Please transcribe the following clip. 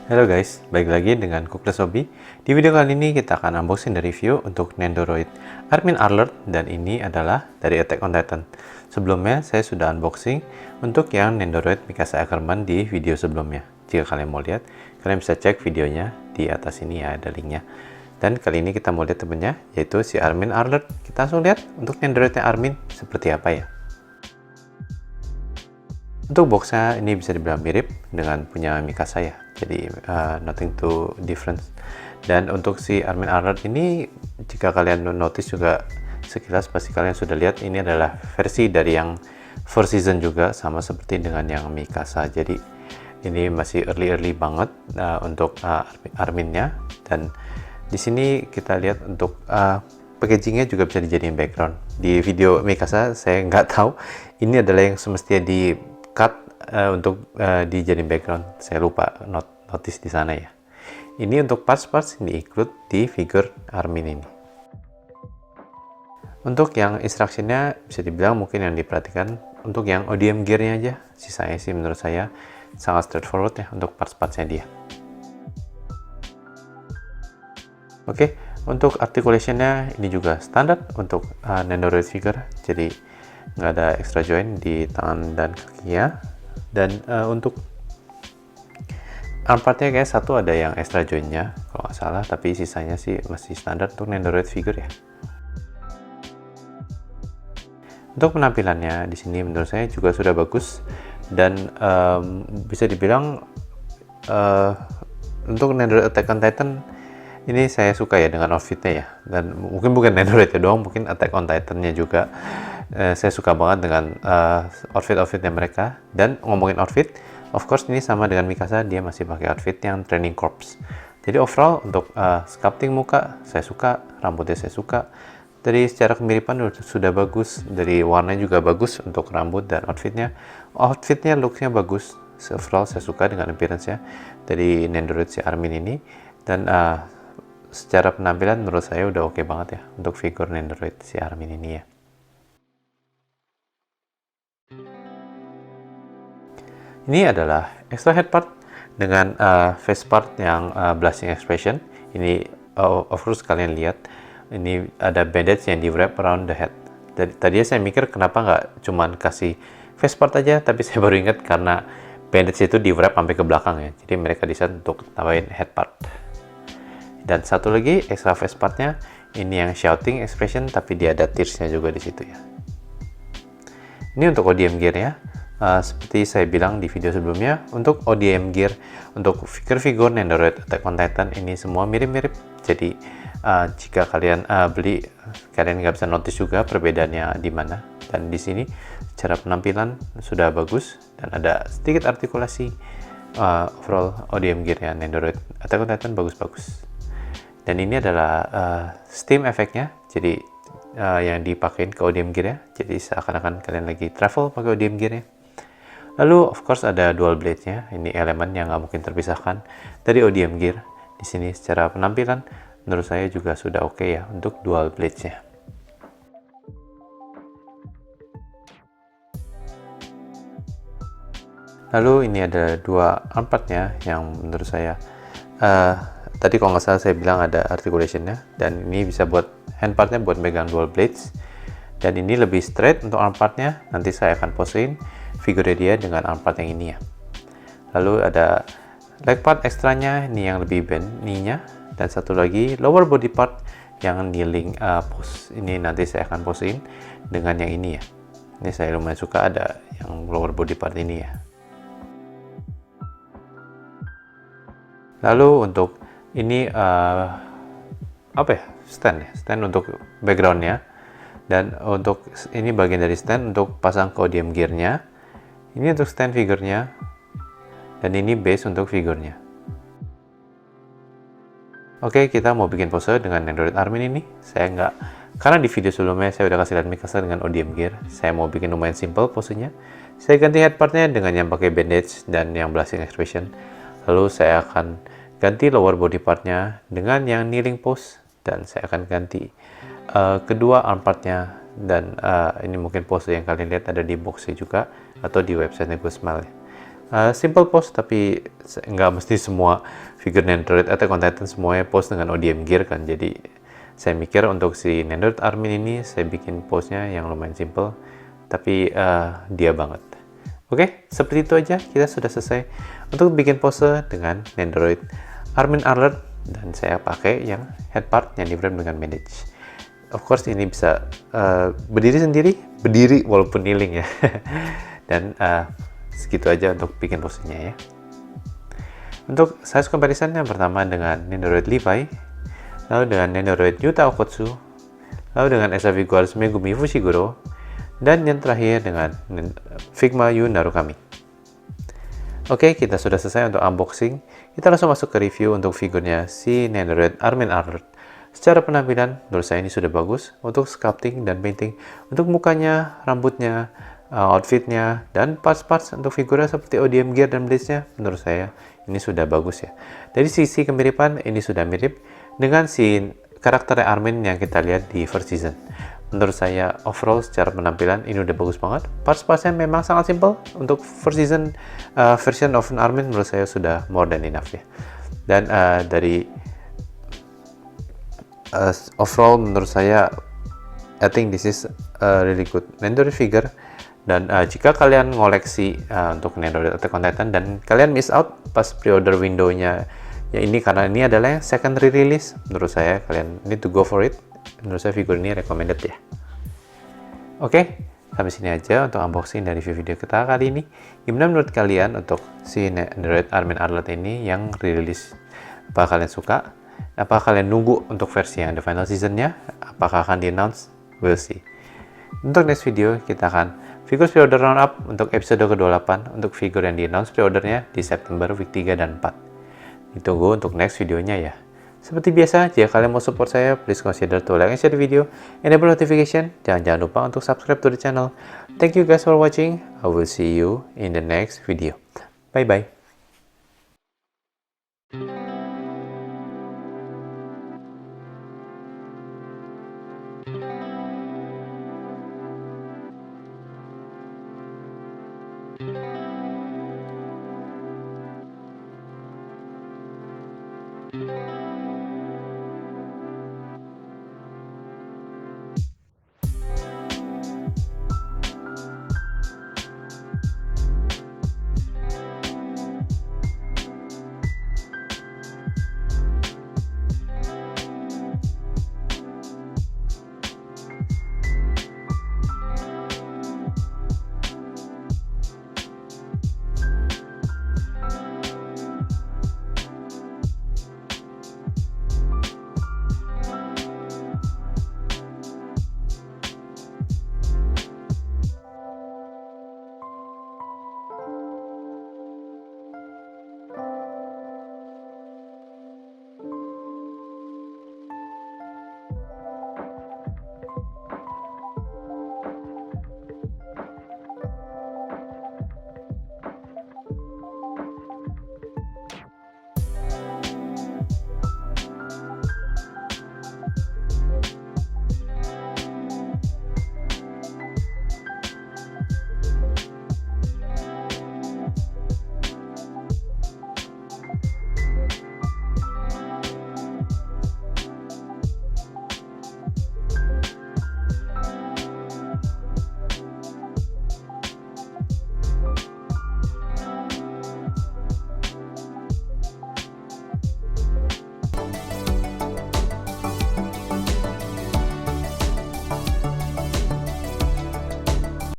Halo guys, balik lagi dengan Kuklas Hobby. Di video kali ini kita akan unboxing dan review untuk Nendoroid Armin Alert, dan ini adalah dari Attack on Titan. Sebelumnya saya sudah unboxing untuk yang Nendoroid Mikasa Ackerman di video sebelumnya. Jika kalian mau lihat, kalian bisa cek videonya di atas ini ya, ada linknya. Dan kali ini kita mau lihat temennya, yaitu si Armin Alert. Kita langsung lihat untuk Nendoroidnya Armin seperti apa ya. Untuk boxnya ini bisa dibilang mirip dengan punya Mikasa ya, jadi nothing too different. Dan untuk si Armin Alert ini, jika kalian notice juga sekilas pasti kalian sudah lihat, ini adalah versi dari yang first season juga, sama seperti dengan yang Mikasa. Jadi ini masih early banget untuk Arminnya. Dan di sini kita lihat untuk packagingnya juga bisa dijadiin background. Di video Mikasa saya nggak tahu ini adalah yang semestinya di cut untuk dijadiin background. Saya lupa notice di sana ya. Ini untuk parts-parts ini include di figure Armin ini. Untuk yang instructionnya bisa dibilang mungkin yang diperhatikan untuk yang ODM gearnya aja. Sisanya sih menurut saya sangat straightforward ya untuk parts-partsnya dia. Oke, untuk articulationnya ini juga standar untuk Nendoroid figure. Jadi nggak ada extra joint di tangan dan kakinya. Dan untuk arm partnya kayak satu ada yang extra jointnya kalau nggak salah, tapi sisanya sih masih standar untuk Nendoroid figure ya. Untuk penampilannya di sini menurut saya juga sudah bagus, dan bisa dibilang untuk Nendoroid Attack on Titan ini saya suka ya dengan outfitnya ya. Dan mungkin bukan Nendoroid ya doang, mungkin Attack on Titan-nya juga saya suka banget dengan outfitnya mereka. Dan ngomongin outfit, of course ini sama dengan Mikasa, dia masih pakai outfit yang training corps. Jadi overall untuk sculpting muka saya suka, rambutnya saya suka. Dari secara kemiripan sudah bagus, dari warnanya juga bagus untuk rambut dan outfitnya. Outfitnya, looksnya bagus. Overall saya suka dengan appearance-nya dari Nendoroid si Armin ini. Dan secara penampilan menurut saya udah oke banget ya untuk figur Nendoroid si Armin ini ya. Ini adalah extra head part dengan face part yang blasting expression. Ini of course kalian lihat, ini ada bandage yang di wrap around the head. Tadinya saya mikir kenapa nggak cuman kasih face part aja, tapi saya baru ingat karena bandage itu di wrap sampai ke belakang ya. Jadi mereka desain untuk tambahin head part. Dan satu lagi extra face partnya, ini yang shouting expression, tapi dia ada tearsnya juga di situ ya. Ini untuk ODM gear ya. Seperti saya bilang di video sebelumnya, untuk ODM gear, untuk figur-figur Nendoroid Attack on Titan ini semua mirip-mirip. Jadi jika kalian beli, kalian nggak bisa notice juga perbedaannya di mana. Dan di sini secara penampilan sudah bagus dan ada sedikit artikulasi. Overall ODM gear ya Nendoroid Attack on Titan bagus-bagus. Dan ini adalah steam efeknya, jadi yang dipakein ke ODM gear ya. Jadi seakan-akan kalian lagi travel pakai ODM gear ya. Lalu of course ada dual blade-nya. Ini elemen yang nggak mungkin terpisahkan dari ODM gear. Di sini secara penampilan menurut saya juga sudah oke ya untuk dual blade-nya. Lalu ini ada dua arm part-nya yang menurut saya tadi kalau nggak salah saya bilang ada articulation-nya, dan ini bisa buat hand part-nya buat megang dual blades. Dan ini lebih straight untuk arm part-nya. Nanti saya akan posein figurnya dia dengan arm part yang ini ya. Lalu ada leg part ekstranya, ini yang lebih bend knee-nya. Dan satu lagi lower body part yang kneeling pose. Ini nanti saya akan posein dengan yang ini ya. Ini saya lumayan suka ada yang lower body part ini ya. Lalu untuk ini apa ya, stand untuk backgroundnya. Dan untuk ini bagian dari stand untuk pasang ke ODM gear-nya. Ini untuk stand figurnya, dan ini base untuk figurnya. Oke, kita mau bikin pose dengan Nendoroid Armin ini. Saya nggak, karena di video sebelumnya saya udah kasih lihat Mikasa dengan ODM gear. Saya mau bikin lumayan simple posenya. Saya ganti head partnya dengan yang pakai bandage dan yang blasting expression. Lalu saya akan ganti lower body partnya dengan yang kneeling pose, dan saya akan ganti kedua arm partnya. Dan ini mungkin pose yang kalian lihat ada di boxnya juga atau di website Nego Smile. simple pose, tapi nggak mesti semua figur Nendoroid atau Titan semuanya pose dengan ODM gear kan. Jadi saya mikir untuk si Nendoroid Armin ini saya bikin pose-nya yang lumayan simple, tapi dia banget. Oke, seperti itu aja kita sudah selesai untuk bikin pose dengan Nendoroid Armin Arlert, dan saya pakai yang head part yang di-wrap dengan bandage. Of course ini bisa berdiri walaupun kneeling ya. Dan segitu aja untuk bikin posenya ya. Untuk size comparison yang pertama dengan Nendoroid Levi, lalu dengan Nendoroid Yuta Okotsu, lalu dengan SRV Guards Megumi Fushiguro, dan yang terakhir dengan Figma Yu Narukami. Oke, kita sudah selesai untuk unboxing. Kita langsung masuk ke review untuk figurnya si Nendoroid Armin Arlert. Secara penampilan, menurut saya ini sudah bagus untuk sculpting dan painting. Untuk mukanya, rambutnya, outfitnya, dan parts-parts untuk figurnya seperti ODM gear dan blades-nya, menurut saya ini sudah bagus ya. Dari sisi kemiripan, ini sudah mirip dengan si karakter Armin yang kita lihat di first season. Menurut saya overall secara penampilan ini udah bagus banget. Parts-partsnya memang sangat simple. Untuk first season version of Armin menurut saya sudah more than enough ya. Dan dari overall menurut saya I think this is a really good Nendoroid figure. Dan jika kalian ngoleksi untuk Nendoroid Attack on Titan dan kalian miss out pas pre-order window-nya ya ini, karena ini adalah yang secondary release, menurut saya kalian need to go for it. Menurut saya figur ini recommended ya. Oke, sampai sini aja untuk unboxing dari video kita kali ini. Gimana menurut kalian untuk si Nendoroid Armin Arlert ini yang rilis? Apa kalian suka? Apa kalian nunggu untuk versi yang the final seasonnya? Apakah akan di-announce? We'll see. Untuk next video kita akan figur pre-order roundup untuk episode ke-28 untuk figur yang di-announce pre-ordernya di September week 3 dan 4. Ditunggu untuk next videonya ya. Seperti biasa, jika kalian mau support saya, please consider to like and share the video, enable notification, dan jangan lupa untuk subscribe to the channel. Thank you guys for watching. I will see you in the next video. Bye-bye.